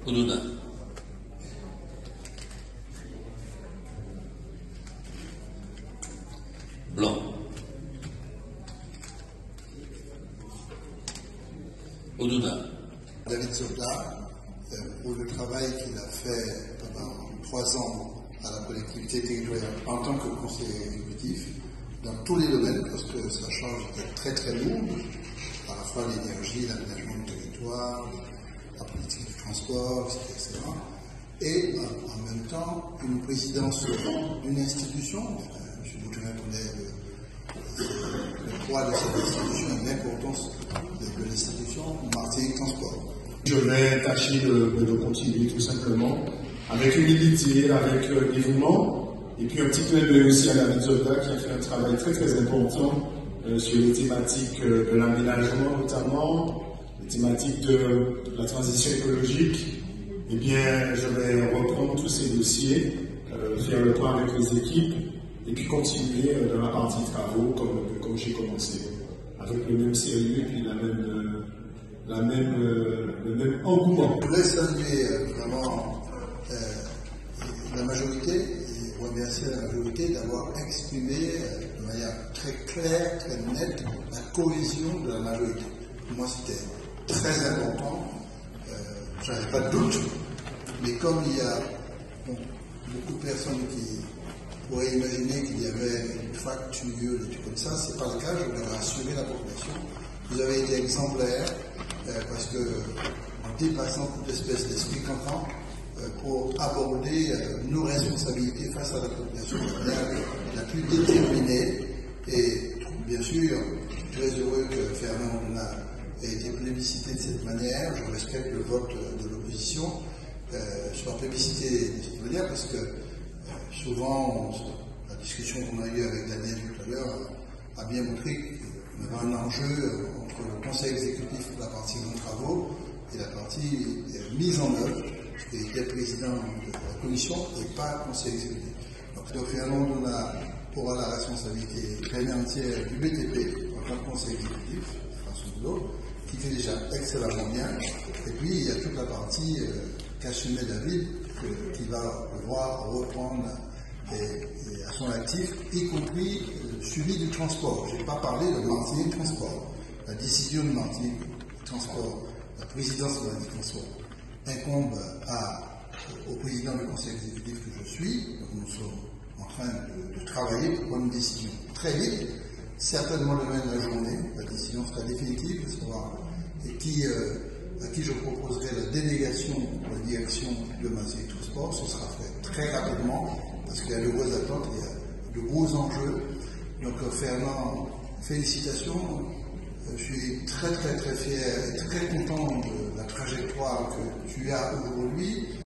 Oudouna. Blanc. Oudouna. David Zota, pour le travail qu'il a fait pendant 3 ans à la collectivité territoriale en tant que conseiller exécutif, dans tous les domaines, parce que sa charge était très très lourde, à la fois l'énergie, l'aménagement du territoire, la politique du transport, etc. Et en même temps, une présidence d'une institution. M. Boutrin connaît le poids de cette institution et l'importance de l'institution Martinique Transport. Je vais tâcher de continuer tout simplement avec humilité, avec dévouement, et puis un petit clin d'œil aussi à David Zota qui a fait un travail très très important sur les thématiques de l'aménagement notamment, les thématiques de la transition écologique. Eh bien, je vais reprendre tous ces dossiers, faire le point avec les équipes, et puis continuer dans la partie travaux comme j'ai commencé, avec le même sérieux et puis le même engouement. Je voulais saluer vraiment la majorité et remercier la majorité d'avoir exprimé de manière très claire, très nette, la cohésion de la majorité. Pour moi, c'était très important. Je n'avais pas de doute, mais comme il y a beaucoup de personnes qui pourraient imaginer qu'il y avait une fracture, des trucs comme ça, ce n'est pas le cas. Je voulais rassurer la population. Vous avez été exemplaires parce que en dépassant toute espèce d'esprit cantant pour aborder nos responsabilités face à la population de manière la plus déterminée. Et bien sûr, je suis très heureux que Fernand Oudouna ait été plébiscité de cette manière. Je respecte le vote de l'opposition soit plébiscité de cette manière parce que souvent, la discussion qu'on a eue avec Daniel tout à l'heure a bien montré qu'on avait un enjeu entre le conseil exécutif pour la partie non travaux et la partie mise en œuvre. Il était président de la commission et pas conseil exécutif. Donc Fernand Oudouna aura la responsabilité pleine et entière du BTP en tant que conseil exécutif, François Boulot, qui fait déjà excellemment bien. Et puis il y a toute la partie qu'assumait David, qui va devoir reprendre à son actif, y compris le suivi du transport. Je n'ai pas parlé de Martinique Transport. La décision de Martinique Transport, la présidence de Martinique Transport, incombe au président du conseil exécutif que je suis. Donc nous sommes en train de travailler pour prendre une décision très vite, certainement demain de la journée. La décision sera définitive, à qui je proposerai la délégation de la direction de Martinique Transport. Ce sera fait très rapidement parce qu'il y a de grosses attentes, il y a de gros enjeux. Donc Fernand, félicitations. Je suis très très très fier et très content de la trajectoire que tu as aujourd'hui.